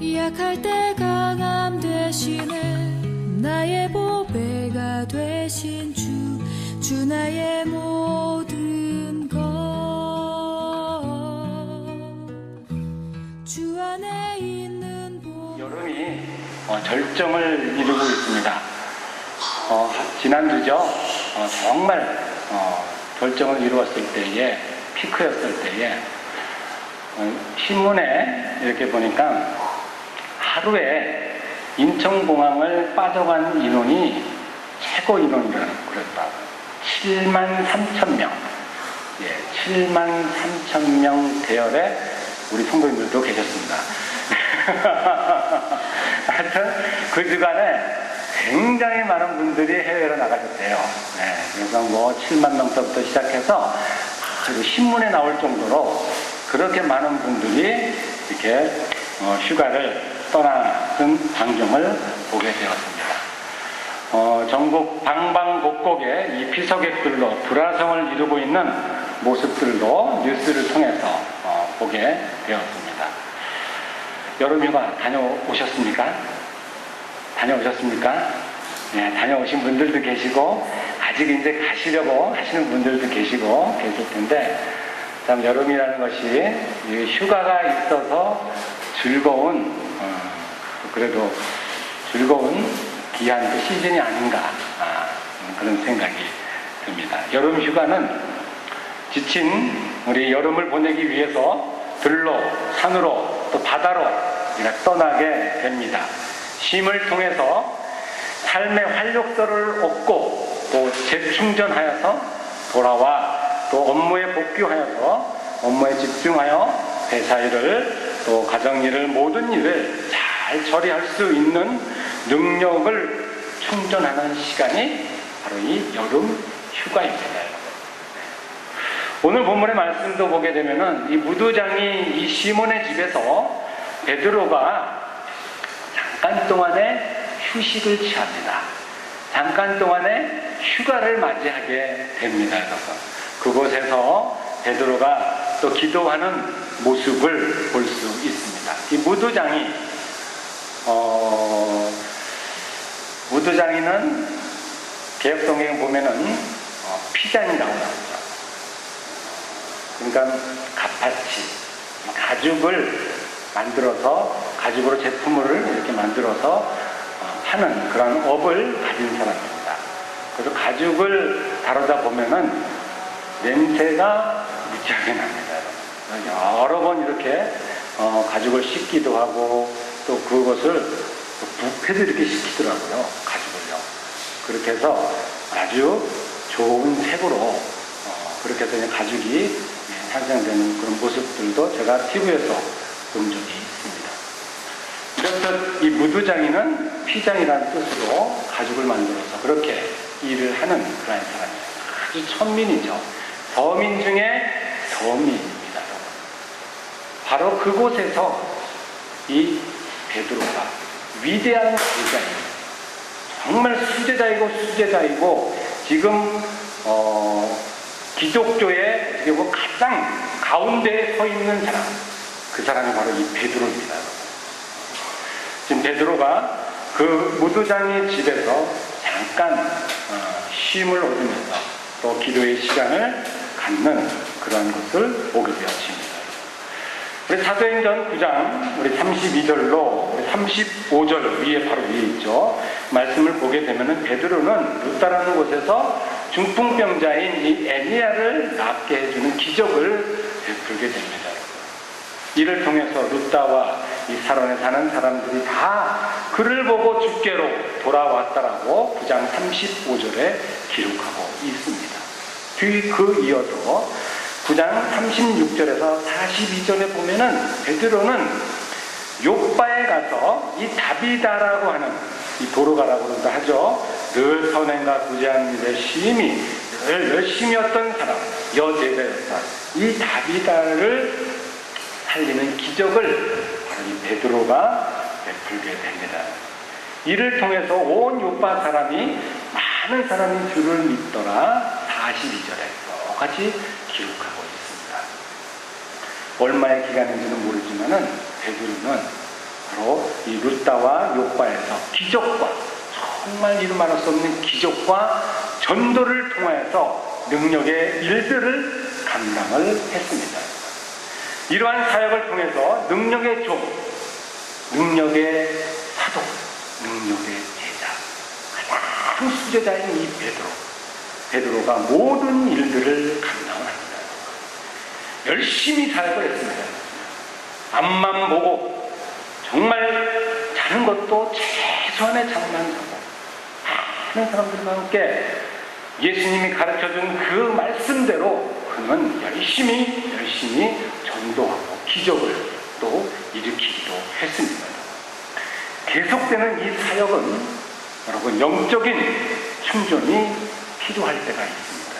약할 때 강함 대신에 나의 보배가 되신 주 나의 모든 것 주 안에 있는 여름이 절정을 이루고 있습니다. 지난주죠. 정말 절정을 이루었을 때에, 피크였을 때에 신문에 이렇게 보니까 하루에 인천공항을 빠져간 인원이 최고 인원이라고 그랬다. 7만 3천 명. 7만 3천 명 대열에 우리 성도님들도 계셨습니다. 하여튼 그 주간에 굉장히 많은 분들이 해외로 나가셨대요. 그래서 7만 명서부터 시작해서 신문에 나올 정도로 그렇게 많은 분들이 이렇게 휴가를 떠나는 광경을 보게 되었습니다. 전국 방방곡곡에 이 피서객들로 불화성을 이루고 있는 모습들도 뉴스를 통해서 보게 되었습니다. 여름휴가 다녀오셨습니까? 다녀오셨습니까? 네, 다녀오신 분들도 계시고 아직 이제 가시려고 하시는 분들도 계시고 계실 텐데, 참 여름이라는 것이 휴가가 있어서 즐거운 그래도 즐거운 귀한 그 시즌이 아닌가 그런 생각이 듭니다. 여름 휴가는 지친 우리 여름을 보내기 위해서 들로, 산으로, 또 바다로 떠나게 됩니다. 쉼을 통해서 삶의 활력소를 얻고 또 재충전하여서 돌아와 또 업무에 복귀하여서 업무에 집중하여 회사 일을 또 가정 일을 모든 일을 잘 처리할 수 있는 능력을 충전하는 시간이 바로 이 여름 휴가입니다. 오늘 본문의 말씀도 보게 되면은 이 무도장이 이 시몬의 집에서 베드로가 잠깐 동안의 휴식을 취합니다. 잠깐 동안의 휴가를 맞이하게 됩니다. 그곳에서 베드로가 또 기도하는 모습을 볼 수 있습니다. 이 무도장이는 개혁성경 보면은 피장이라고 나오죠. 그러니까 갓파치, 가죽을 만들어서 가죽으로 제품을 이렇게 만들어서 하는 그런 업을 가진 사람입니다. 그래서 가죽을 다루다 보면은 냄새가 무지하게 납니다. 여러 번 이렇게 가죽을 씻기도 하고 또 그것을 부패도 이렇게 시키더라고요. 가죽을요. 그렇게 해서 아주 좋은 색으로 그렇게 해서 가죽이 탄생되는 그런 모습들도 제가 TV에서 본 적이 있습니다. 이렇듯 이 무두장이는 피장이라는 뜻으로 가죽을 만들어서 그렇게 일을 하는 그런 사람이에요. 아주 천민이죠. 서민 중에 서민입니다. 바로 그곳에서 이 베드로가 위대한 제자입니다. 정말 수제자이고 지금 기독교의 그리고 가장 가운데에 서 있는 사람, 그 사람이 바로 이 베드로입니다. 지금 베드로가 그 무도장의 집에서 잠깐 쉼을 얻으면서 또 기도의 시간을 갖는 그런 것을 보게 되었습니다. 우리 사도행전 9장 우리 32절로 우리 35절 위에 바로 위에 있죠. 말씀을 보게 되면은 베드로는 루다라는 곳에서 중풍병자인 이 에니야를 낫게 해주는 기적을 베풀게 됩니다. 이를 통해서 루다와 이 사론에 사는 사람들이 다 그를 보고 주께로 돌아왔다라고 9장 35절에 기록하고 있습니다. 그 이어서 9장 36절에서 42절에 보면은 베드로는 욥바에 가서 이 다비다라고 하는 이 도로가라고도 하죠. 늘 선행과 구제하는 일에 늘 열심히 했던 사람, 여제자였다. 이 다비다를 살리는 기적을 바로 이 베드로가 베풀게 됩니다. 이를 통해서 온 욥바 사람이 많은 사람이 주를 믿더라. 42절에 똑같이 기록하고 있습니다. 얼마의 기간인지는 모르지만은 베드로는 바로 이 루다와 욥바에서 기적과 정말 이루 말할 수 없는 기적과 전도를 통하여서 능력의 일들을 감당을 했습니다. 이러한 사역을 통해서 능력의 종, 능력의 사도, 능력의 제자, 가장 수제자인 이 베드로가 모든 일들을 감당을 합니다. 열심히 사역을 했습니다. 앞만 보고 정말 자는 것도 최소한의 잠만 자고 많은 사람들과 함께 예수님이 가르쳐준 그 말씀대로 그는 열심히 전도하고 기적을 또 일으키기도 했습니다. 계속되는 이 사역은 여러분 영적인 충전이 필요할 때가 있습니다.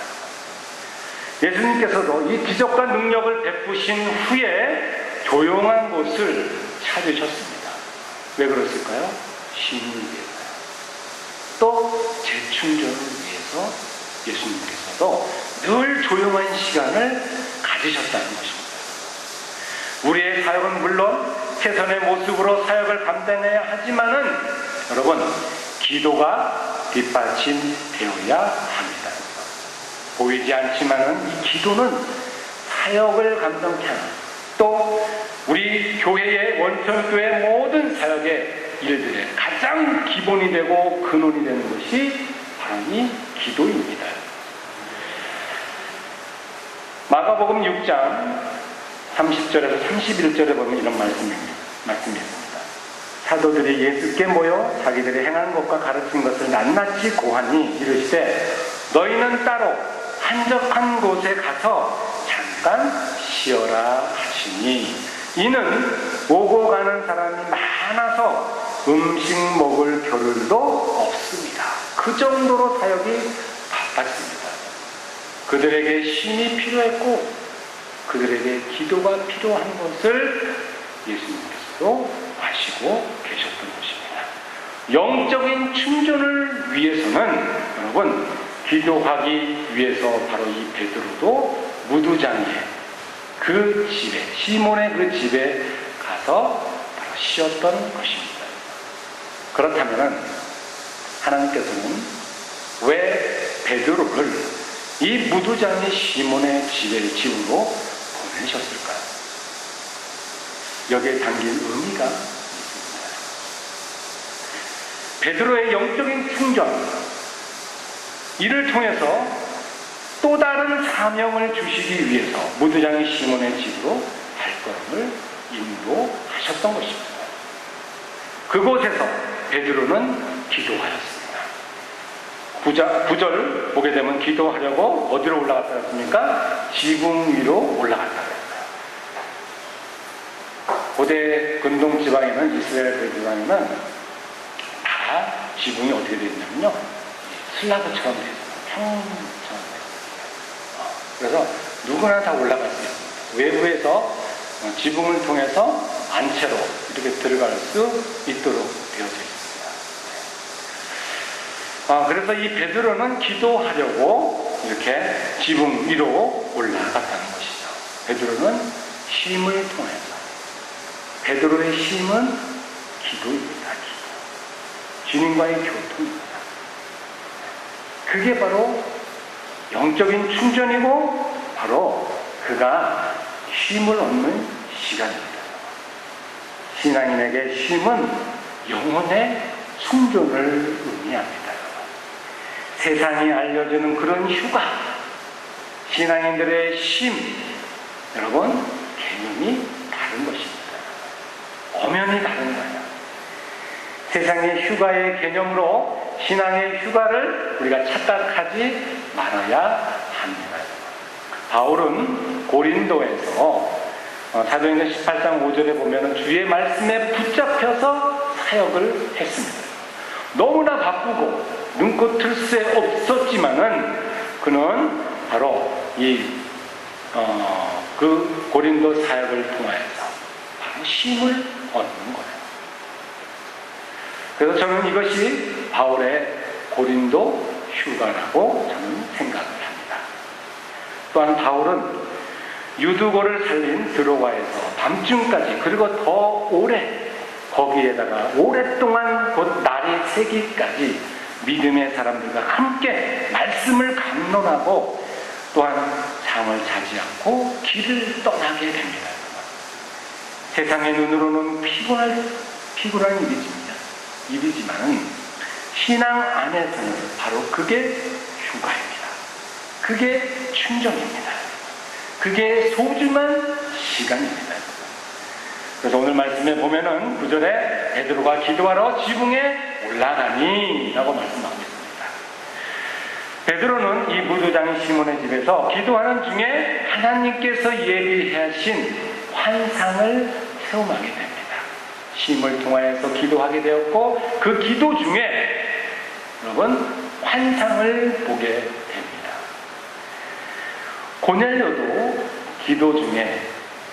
예수님께서도 이 기적과 능력을 베푸신 후에 조용한 곳을 찾으셨습니다. 왜 그랬을까요? 쉼을 위해서요. 또 재충전을 위해서 예수님께서도 늘 조용한 시간을 가지셨다는 것입니다. 우리의 사역은 물론 최선의 모습으로 사역을 감당해야 하지만은 여러분 기도가 뒷받침되어야 합니다. 보이지 않지만은 이 기도는 사역을 감당케 하는 또 우리 교회의 원천교회 모든 사역의 일들의 가장 기본이 되고 근원이 되는 것이 바로 이 기도입니다. 마가복음 6장 30절에서 31절에 보면 이런 말씀이 있습니다. 사도들이 예수께 모여 자기들이 행한 것과 가르친 것을 낱낱이 고하니 이르시되 너희는 따로 한적한 곳에 가서 잠깐 쉬어라 하시니 이는 오고 가는 사람이 많아서 음식 먹을 겨를도 없습니다. 그 정도로 사역이 바빴습니다. 그들에게 쉼이 필요했고 그들에게 기도가 필요한 것을 예수님께서도 아시고 계셨던 것입니다. 영적인 충전을 위해서는 여러분 기도하기 위해서 바로 이 베드로도 무두장에 그 집에 시몬의 그 집에 가서 바로 쉬었던 것입니다. 그렇다면 하나님께서는 왜 베드로를 이 무두장의 시몬의 집으로 보내셨을까요? 여기에 담긴 의미가 있습니다. 베드로의 영적인 충전, 이를 통해서 또 다른 사명을 주시기 위해서 무두장의 시몬의 집으로 발걸음을 인도하셨던 것입니다. 그곳에서 베드로는 기도하였습니다. 9절 보게 되면 기도하려고 어디로 올라갔다 했습니까? 지붕 위로 올라갔다 그랬어요. 고대 근동 지방에는 이스라엘 지방에는 다 지붕이 어떻게 되어 있냐면요. 슬라브처럼 되어 있어요. 평처럼 되어 있어요. 그래서 누구나 다 올라갈 수 있습니다. 외부에서 지붕을 통해서 안채로 이렇게 들어갈 수 있도록 되어져 있습니다. 그래서 이 베드로는 기도하려고 이렇게 지붕 위로 올라갔다는 것이죠. 베드로는 쉼을 통해서 베드로의 쉼은 기도입니다. 기도. 주님과의 교통입니다. 그게 바로 영적인 충전이고 바로 그가 쉼을 얻는 시간입니다. 신앙인에게 쉼은 영혼의 충전을 의미합니다. 세상이 알려주는 그런 휴가, 신앙인들의 쉼, 여러분 개념이 다른 것입니다. 엄연히 다른 거예요. 세상의 휴가의 개념으로 신앙의 휴가를 우리가 착각하지 말아야 합니다. 바울은 고린도에서 사도행전 18장 5절에 보면 주의 말씀에 붙잡혀서 사역을 했습니다. 너무나 바쁘고 눈코 틀 새 없었지만은 그는 바로 그 고린도 사역을 통하여서 바로 쉼을 얻는 거예요. 그래서 저는 이것이 바울의 고린도 휴가라고 저는 생각을 합니다. 또한 바울은 유두고를 살린 드로아에서 밤중까지 그리고 더 오래 거기에다가 오랫동안 곧 날이 새기까지 믿음의 사람들과 함께 말씀을 강론하고 또한 잠을 자지 않고 길을 떠나게 됩니다. 세상의 눈으로는 피곤한 일이지만 신앙 안에서는 바로 그게 휴가입니다. 그게 충전입니다. 그게 소중한 시간입니다. 그래서 오늘 말씀에 보면은 9절에 베드로가 기도하러 지붕에 올라가니 라고 말씀하고 있습니다. 베드로는 이 무도장인 시몬의 집에서 기도하는 중에 하나님께서 예비하신 환상을 체험하게 됩니다. 심을 통하여서 기도하게 되었고 그 기도 중에 여러분 환상을 보게 됩니다. 고넬료도 기도 중에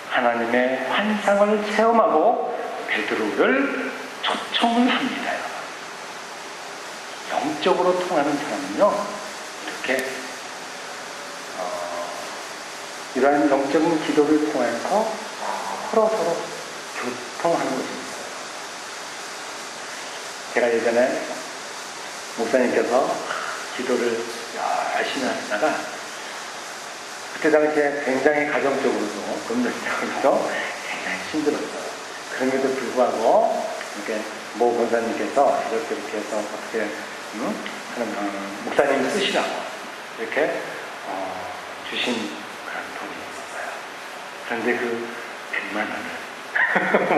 하나님의 환상을 체험하고 베드로를 초청을 합니다. 영적으로 통하는 사람은요, 이렇게 이러한 영적인 기도를 통해서 서로 교통하는 것입니다. 제가 예전에 목사님께서 기도를 열심히 하시다가 그때 당시에 굉장히 가정적으로도 금전적으로도 굉장히 힘들었어요. 그럼에도 불구하고 이렇게 모 권사님께서 이렇게 해서 어떻게 하는 목사님 쓰시라고 이렇게 주신 그런 돈이 있었어요. 그런데 그 100만 원을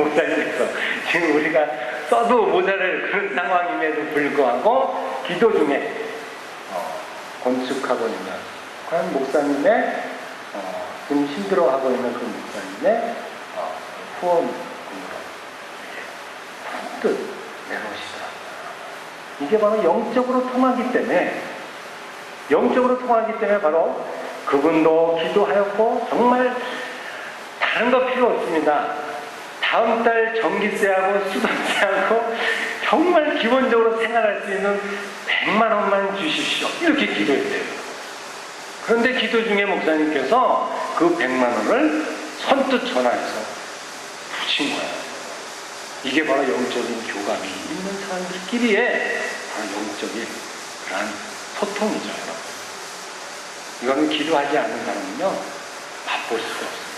목사님께서 지금 우리가 써도 모자랄 그런 상황임에도 불구하고 기도 중에 건축하고 있는 그런 목사님의 좀 힘들어하고 있는 그 목사님의 후원금으로 이렇게 문득 내놓으시더라고요. 이게 바로 영적으로 통하기 때문에 바로 그분도 기도하였고 정말 다른 거 필요 없습니다. 다음 달 전기세하고 수도세하고 정말 기본적으로 생활할 수 있는 100만 원만 주십시오. 이렇게 기도했대요. 그런데 기도 중에 목사님께서 그 100만 원을 선뜻 전화해서 붙인 거예요. 이게 바로 영적인 교감이 있는 사람들끼리의 바로 영적인 그런 소통이죠. 여러분. 이거는 기도하지 않는 사람은요, 맛볼 수가 없습니다.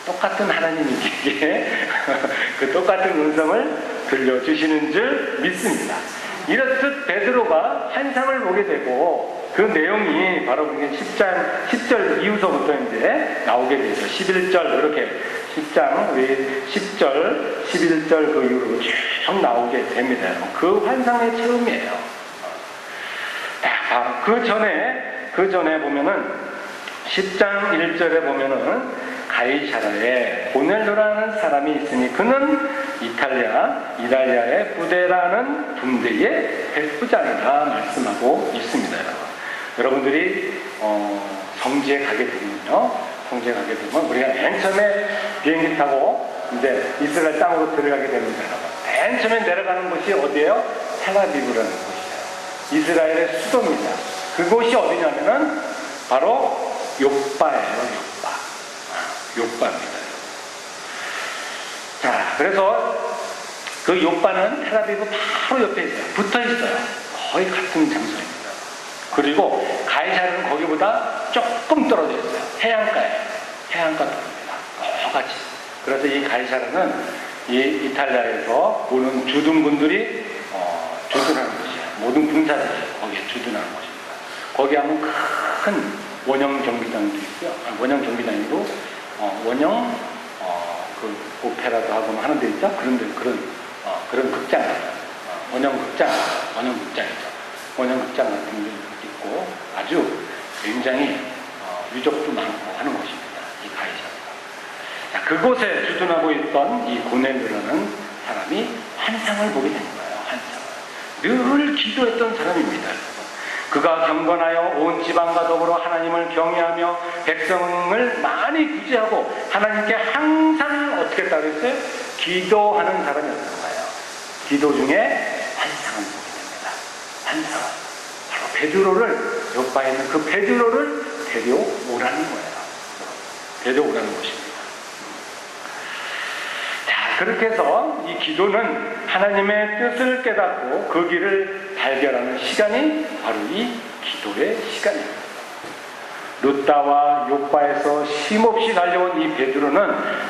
똑같은 하나님에게 그 똑같은 음성을 들려주시는 줄 믿습니다. 이렇듯 베드로가 환상을 보게 되고 그 내용이 바로 10절 이후서부터 이제 나오게 되죠. 11절 이렇게 10장 10절 11절 그 이후로 쭉 나오게 됩니다. 그 환상의 체험이에요. 그 전에 보면은 10장 1절에 보면은 가이사라에 고넬료라는 사람이 있으니 그는 이탈리아의 부대라는 군대의 백부장이라 말씀하고 있습니다. 여러분들이 성지에 가게 되면 우리가 맨 처음에 비행기 타고 이제 이스라엘 땅으로 들어가게 됩니다. 맨 처음에 내려가는 곳이 어디예요? 텔아비브라는 곳이에요. 이스라엘의 수도입니다. 그곳이 어디냐면은 바로 욥바예요. 욥바입니다. 자, 그래서 그 욥바는 텔아비브 바로 옆에 있어요. 붙어 있어요. 거의 같은 장소입니다. 그리고 가이사르는 거기보다 조금 떨어져 있어요. 해안가 떨어집니다. 똑같이. 그래서 이 가이사르는 이 이탈리아에서 오는 주둔군들이 주둔하는 곳이에요. 모든 군사들이 거기에 주둔하는 곳입니다. 거기 하면 큰 원형 경비장도 있고요. 원형 경비장이고 그 오페라도 하고 하는 데 있죠. 그런 극장이죠. 원형 극장이죠. 원형 극장 같은 게 있고 아주 굉장히 유적도 많고 하는 곳입니다. 이 가이사르가. 자, 그곳에 주둔하고 있던 이 고넬료라는 사람이 환상을 보게 된 거예요. 늘 기도했던 사람입니다. 그가 경건하여 온 지방과 더불어 하나님을 경외하며 백성을 많이 구제하고 하나님께 항상 어떻게 했다고 했어요? 기도하는 사람이었던 거예요. 기도 중에 환상을 보게 됩니다. 환상을. 바로 베드로를, 욥바에 있는 그 베드로를 데려오라는 거예요. 데려오라는 것입니다. 자, 그렇게 해서 이 기도는 하나님의 뜻을 깨닫고 그 길을 발견하는 시간이 바로 이 기도의 시간입니다. 룻다와 욥바에서 쉼없이 달려온 이 베드로는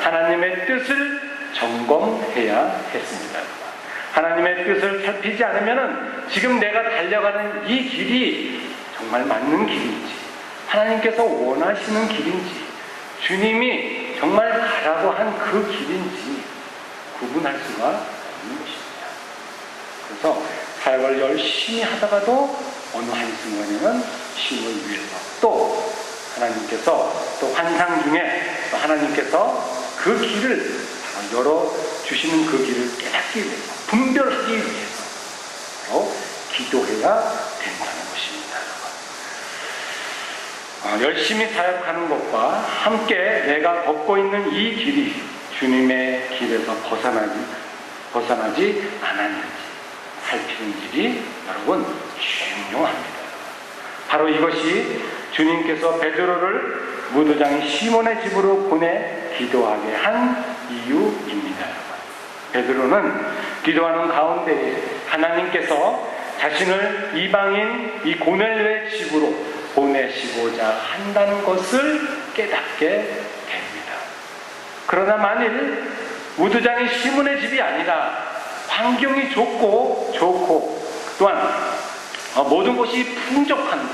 하나님의 뜻을 점검해야 했습니다. 하나님의 뜻을 살피지 않으면 지금 내가 달려가는 이 길이 정말 맞는 길인지, 하나님께서 원하시는 길인지, 주님이 정말 가라고 한 그 길인지 구분할 수가 없는 것입니다. 그래서 사역을 열심히 하다가도 어느 한순간에는 쉼을 위해서 또 하나님께서 또 환상 중에 또 하나님께서 그 길을 열어주시는 그 길을 깨닫기 위해서, 분별하기 위해서 바로 기도해야 된다는 것입니다. 열심히 사역하는 것과 함께 내가 걷고 있는 이 길이 주님의 길에서 벗어나지 않았는지 살피는 일이 여러분 중요합니다. 바로 이것이 주님께서 베드로를 무도장인 시몬의 집으로 보내 기도하게 한 이유입니다. 베드로는 기도하는 가운데 하나님께서 자신을 이방인 이 고넬료의 집으로 보내시고자 한다는 것을 깨닫게 됩니다. 그러나 만일 무도장인 시몬의 집이 아니라 환경이 좋고 또한 모든 것이 풍족한 것,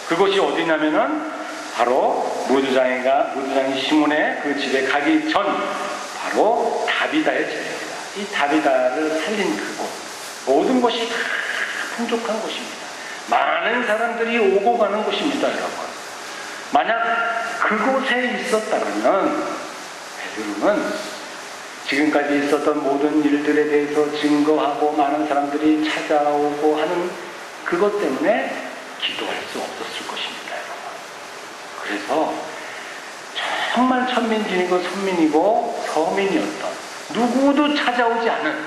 그것이 어디냐면은 바로 무도장인 시몬의 그 집에 가기 전 바로 다비다의 집입니다. 이 다비다를 살린 그곳, 모든 것이 다 풍족한 곳입니다. 많은 사람들이 오고 가는 곳입니다, 여러분. 만약 그곳에 있었다면 베드로는 지금까지 있었던 모든 일들에 대해서 증거하고 많은 사람들이 찾아오고 하는 그것 때문에 기도할 수 없었을 것입니다, 여러분. 그래서 정말 천민진이고 선민이고 서민이었던 누구도 찾아오지 않은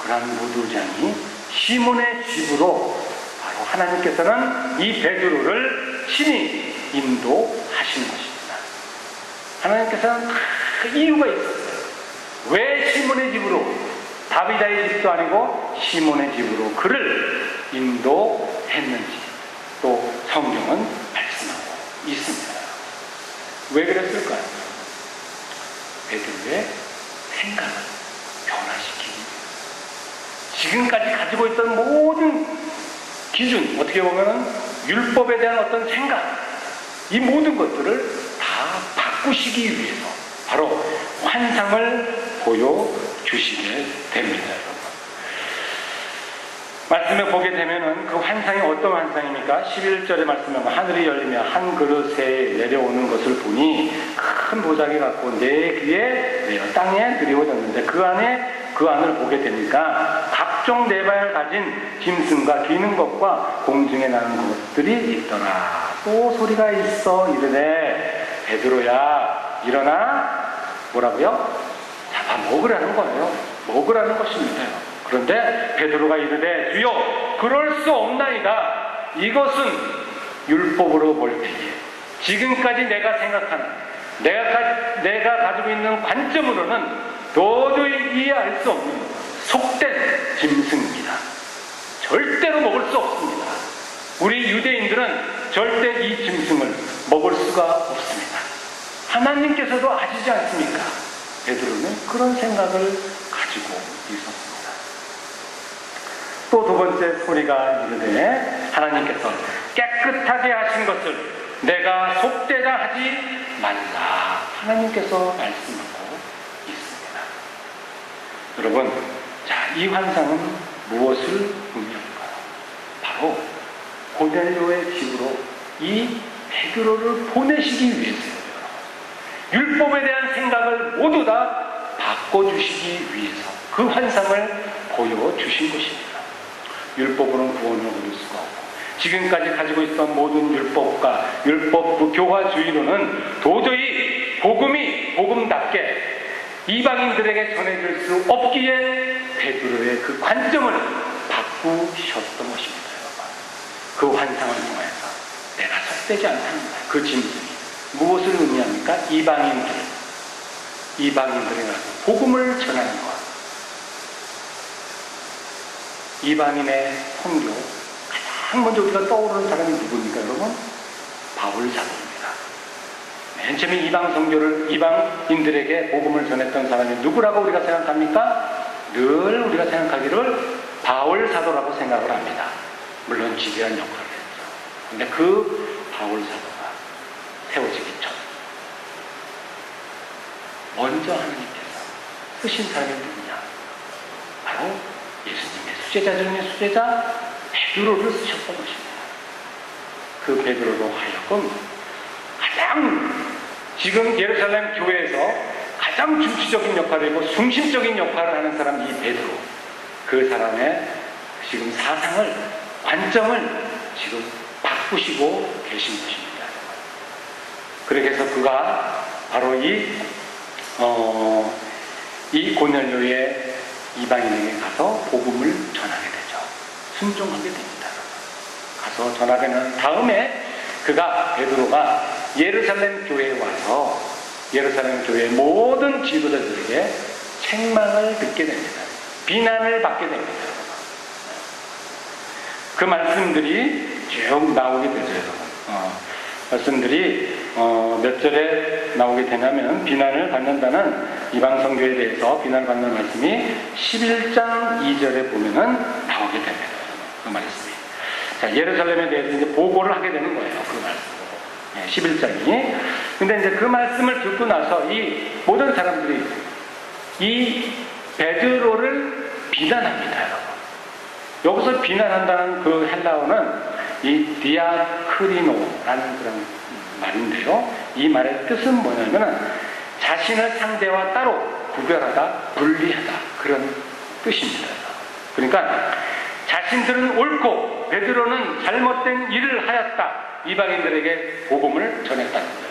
그런 무도장이 시몬의 집으로 바로 하나님께서는 이 베드로를 친히 인도하시는 것입니다. 하나님께서는 그 이유가 있었어요. 왜 시몬의 집으로, 다비다의 집도 아니고 시몬의 집으로 그를 인도했는지 또 성경은 말씀하고 있습니다. 왜 그랬을까요? 베드로의 생각을 변화시키기, 지금까지 가지고 있던 모든 기준, 어떻게 보면 율법에 대한 어떤 생각, 이 모든 것들을 다 바꾸시기 위해서 바로 환상을 보여주시게 됩니다. 말씀에 보게 되면은 그 환상이 어떤 환상입니까? 11절의 말씀에 하늘이 열리며 한 그릇에 내려오는 것을 보니 큰 보자기 같고 내 귀에 내어 땅에 들이워졌는데 그 안을 보게 되니까 각종 네발 가진 짐승과 기는 것과 공중에 나는 것들이 있더라. 또 소리가 있어 이르되 베드로야 일어나, 뭐라고요? 잡아 먹으라는 거예요. 먹으라는 것입니다. 그런데 베드로가 이르되 주여 그럴 수 없나이다. 이것은 율법으로 볼 때에 지금까지 내가 생각하는 내가 가지고 있는 관점으로는 도저히 이해할 수 없는 속된 짐승입니다. 절대로 먹을 수 없습니다. 우리 유대인들은 절대 이 짐승을 먹을 수가 없습니다. 하나님께서도 아시지 않습니까? 베드로는 그런 생각을 가지고 있었습니다. 또 두 번째 소리가 이르되 하나님께서 깨끗하게 하신 것을 내가 속되다 하지 말라. 하나님께서 말씀하고 있습니다. 여러분, 이 환상은 무엇을 의미할까요? 바로 고넬료의 집으로 이 베드로를 보내시기 위해서요. 율법에 대한 생각을 모두 다 바꿔주시기 위해서 그 환상을 보여주신 것입니다. 율법으로는 구원을 얻을 수가 없고 지금까지 가지고 있던 모든 율법과 율법 교화주의로는 도저히 복음답게 이방인들에게 전해질 수 없기에 베드로의 그 관점을 바꾸셨던 것입니다. 그 환상을 통해서 내가 속되지 않다는 그 짐승이 무엇을 의미합니까? 이방인들, 이방인들에 가서 복음을 전하는 것. 이방인의 선교, 가장 먼저 우리가 떠오르는 사람이 누굽니까, 여러분? 바울 사도입니다. 맨 처음에 이방인들에게 복음을 전했던 사람이 누구라고 우리가 생각합니까? 늘 우리가 생각하기를 바울 사도라고 생각을 합니다. 물론 지대한 역할을 했죠. 근데 그 바울 사도가 세워지기 전 먼저 하나님께서 쓰신 사람이 누구냐? 바로 예수님의 수제자 중에 수제자 베드로를 쓰셨던 것입니다. 그 베드로로 하여금 가장 지금 예루살렘 교회에서 가장 중추적인 역할이고 중심적인 역할을 하는 사람이 이 베드로. 그 사람의 지금 사상을, 관점을 지금 바꾸시고 계신 것입니다. 그렇게 해서 그가 바로 이 고넬료의 이방인에게 가서 복음을 전하게 되죠. 순종하게 됩니다. 가서 전하게 된 다음에 베드로가 예루살렘 교회에 와서 예루살렘 교회의 모든 지도자들에게 책망을 듣게 됩니다. 비난을 받게 됩니다. 그 말씀들이 쭉 나오게 되죠, 여러분. 말씀들이 몇 절에 나오게 되냐면 비난을 받는다는 이방 선교에 대해서 비난을 받는 말씀이 11장 2절에 보면은 나오게 됩니다. 그 말씀이. 자, 예루살렘에 대해서 이제 보고를 하게 되는 거예요. 그 말씀. 11장이. 근데 이제 그 말씀을 듣고 나서 이 모든 사람들이 이 베드로를 비난합니다, 여러분. 여기서 비난한다는 그 헬라어는 이 디아크리노라는 그런 말인데요. 이 말의 뜻은 뭐냐면은 자신을 상대와 따로 구별하다, 분리하다 그런 뜻입니다. 그러니까 자신들은 옳고 베드로는 잘못된 일을 하였다. 이방인들에게 복음을 전했다는 거예요.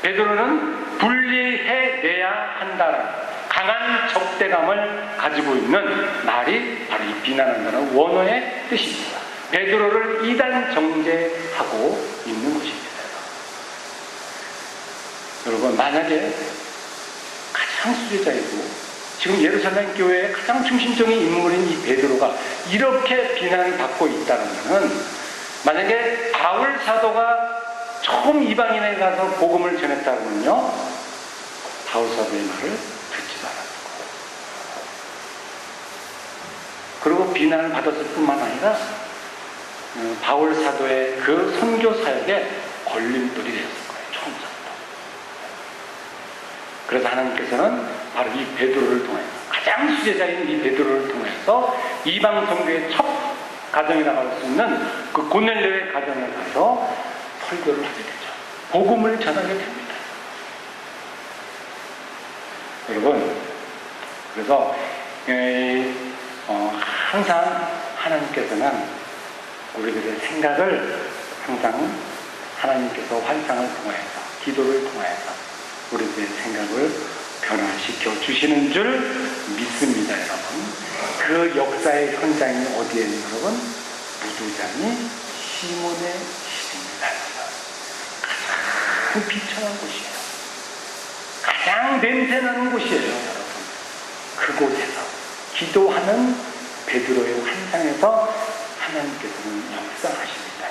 베드로는 분리해내야 한다는 강한 적대감을 가지고 있는 말이 바로 이 비난한다는 원어의 뜻입니다. 베드로를 이단 정죄하고 있는 것입니다. 여러분, 만약에 가장 수제자이고 지금 예루살렘 교회의 가장 중심적인 인물인 이 베드로가 이렇게 비난받고 있다면 만약에 바울 사도가 처음 이방인에 가서 복음을 전했다면요, 바울 사도의 말을 듣지 말았고, 그리고 비난을 받았을 뿐만 아니라 바울 사도의 그 선교 사역에 걸림돌이 되었을 거예요, 처음부터. 그래서 하나님께서는 바로 이 베드로를 통해서, 가장 수제자인 이 베드로를 통해서 이방 선교의 첫 가정에 나갈 수 있는 그 고넬료의 가정에 가서 설교를 하게 되죠. 복음을 전하게 됩니다. 여러분, 그래서 항상 하나님께서는 우리들의 생각을 항상 하나님께서 환상을 통해서, 기도를 통해서 우리들의 생각을 변화시켜 주시는 줄 믿습니다, 여러분. 그 역사의 현장이 어디에요, 여러분? 무두장이 시몬의 집입니다. 가장 비천한 곳이에요. 가장 냄새나는 곳이에요, 여러분. 그곳에서 기도하는 베드로의 환상에서 하나님께서는 역사하십니다.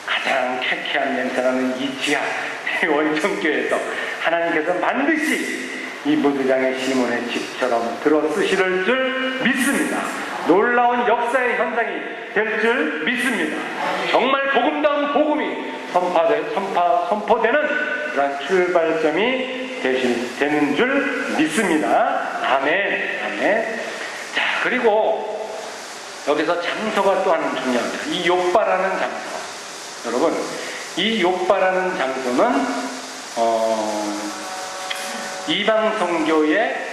가장 쾌쾌한 냄새나는 이 지하 원천교에서 하나님께서 반드시 이 무두장의 시몬의 집처럼 들어쓰실 줄 믿습니다. 놀라운 역사의 현장이 될 줄 믿습니다. 정말 복음다운 복음이 선포되는 그런 출발점이 되는 줄 믿습니다. 아멘. 아멘. 자, 그리고 여기서 장소가 또 하나 중요합니다. 이 욥바라는 장소. 여러분, 이 욥바라는 장소는 이방 선교의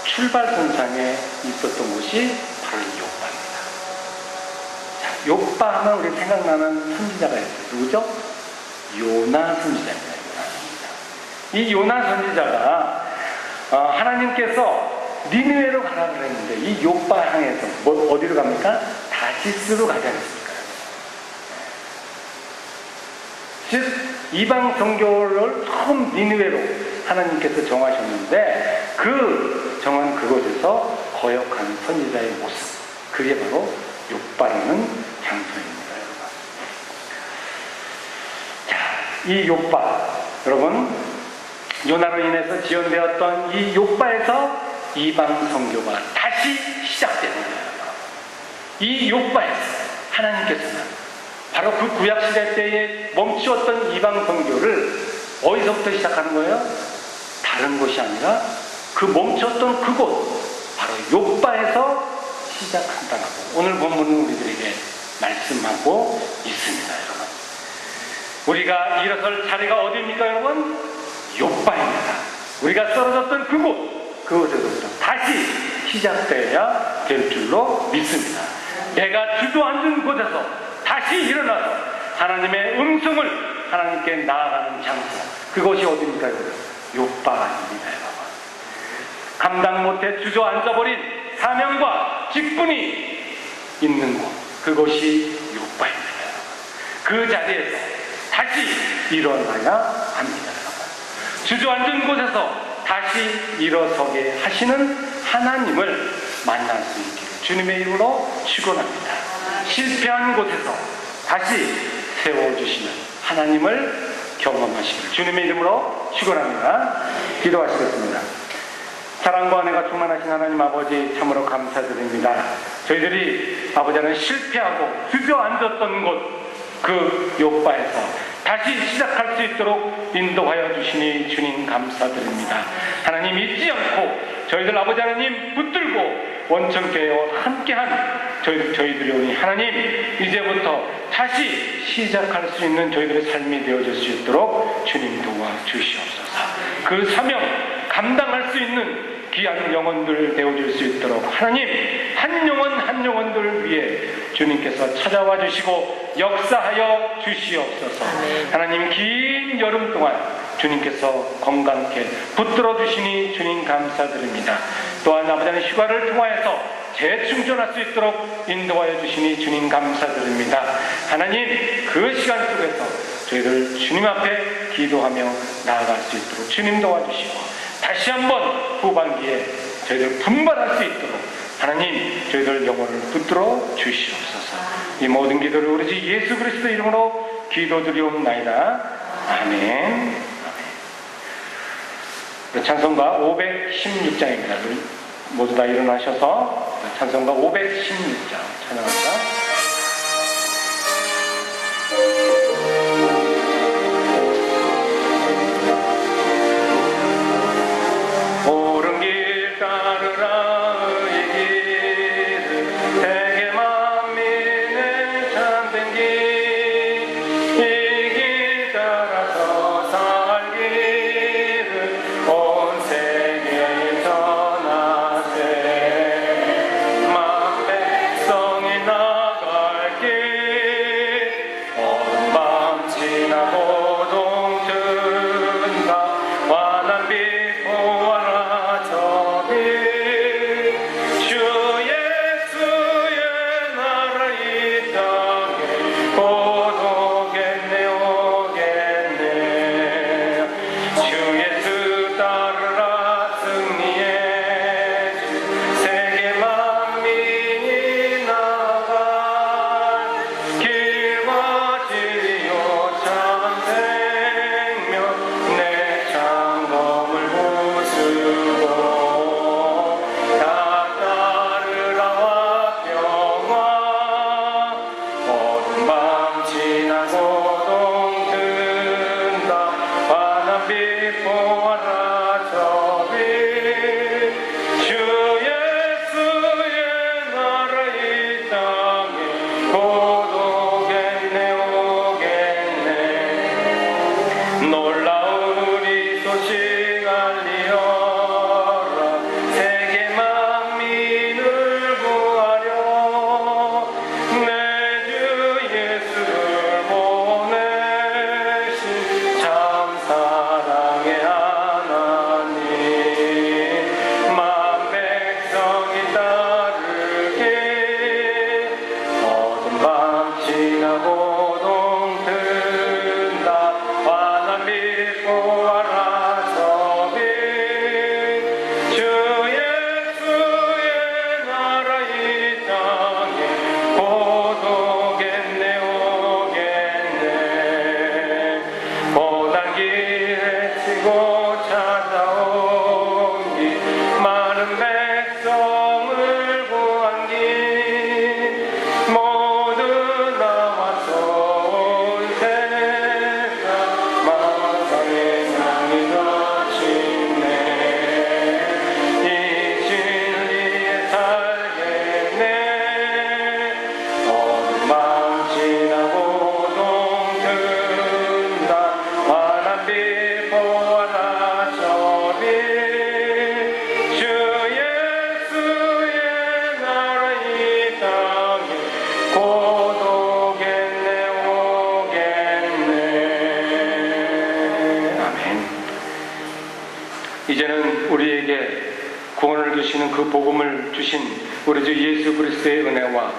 출발선상에 있었던 곳이 바로 이 욥바입니다. 자, 욥바 하면 우리 생각나는 선지자가 있어요. 누구죠? 요나 선지자입니다. 요나 선지자. 이 요나 선지자가 하나님께서 니느웨로 가라 그랬는데 이 욥바 향해서 어디로 갑니까? 다시스로 가지 않습니까? 즉 이방 선교를 처음 니느웨로 하나님께서 정하셨는데 그 정한 그곳에서 거역하는 선지자의 모습, 그게 바로 욥바라는 장소입니다, 여러분. 자, 이 욥바, 여러분, 요나로 인해서 지연되었던 이 욥바에서 이방 선교가 다시 시작되는 거예요. 이 욥바에서 하나님께서는 바로 그 구약시대 때에 멈추었던 이방 선교를 어디서부터 시작하는 거예요? 다른 곳이 아니라 그 멈췄던 그곳, 바로 욥바에서 시작한다고 오늘 본문은 우리들에게 말씀하고 있습니다, 여러분. 우리가 일어설 자리가 어디입니까, 여러분? 욥바입니다. 우리가 쓰러졌던 그곳에서부터 다시 시작되어야 될 줄로 믿습니다. 내가 주저앉은 곳에서 다시 일어나서 하나님의 음성을 하나님께 나아가는 장소, 그곳이 어디입니까, 여러분? 욥바입니다, 여러분. 감당 못해 주저앉아버린 사명과 직분이 있는 곳, 그곳이 욥바입니다, 여러분. 그 자리에서 다시 일어나야 합니다, 여러분. 주저앉은 곳에서 다시 일어서게 하시는 하나님을 만날 수 있기를 주님의 이름으로 축원합니다. 실패한 곳에서 다시 세워주시는 하나님을 경험하시기를 주님의 이름으로 축원합니다. 기도하시겠습니다. 사랑과 은혜가 충만하신 하나님 아버지, 참으로 감사드립니다. 저희들이 아버지 하나님 실패하고 주저앉았던 곳, 그 욥바에서 다시 시작할 수 있도록 인도하여 주시니 주님 감사드립니다. 하나님 잊지 않고 저희들 아버지 하나님 붙들고 원천교회와 함께한 저희들이 오니 하나님 이제부터 다시 시작할 수 있는 저희들의 삶이 되어질 수 있도록 주님 도와주시옵소서. 그 사명 감당할 수 있는 귀한 영혼들 되어줄 수 있도록 하나님 한 영혼 한 영혼들을 위해 주님께서 찾아와 주시고 역사하여 주시옵소서. 하나님 긴 여름 동안 주님께서 건강케 붙들어 주시니 주님 감사드립니다. 또한 아버지 하나님 휴가를 통하여서 재충전할 수 있도록 인도하여 주시니 주님 감사드립니다. 하나님 그 시간 속에서 저희들 주님 앞에 기도하며 나아갈 수 있도록 주님 도와주시고 다시 한번 후반기에 저희들 분발할 수 있도록 하나님 저희들 영혼을 붙들어 주시옵소서. 이 모든 기도를 우리 주 예수 그리스도 이름으로 기도드리옵나이다. 아멘. 찬송가 516장입니다. 모두 다 일어나셔서 찬송가 516장 찬양합니다. 옳은 길 따르라 이 길은 세계 만민의 참된 길, 이 길 따라서 살기를 온 세계에 전하세. 만 백성이 나 우리에게 구원을 주시는 그 복음을 주신 우리 주 예수 그리스도의 은혜와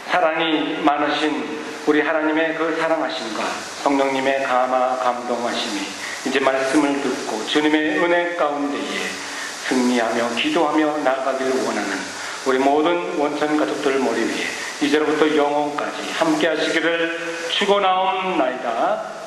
사랑이 많으신 우리 하나님의 그 사랑하심과 성령님의 감동하심이 이제 말씀을 듣고 주님의 은혜 가운데에 승리하며 기도하며 나아가기를 원하는 우리 모든 원천 가족들 머리 위에 이제로부터 영원까지 함께 하시기를 축원하옵나이다.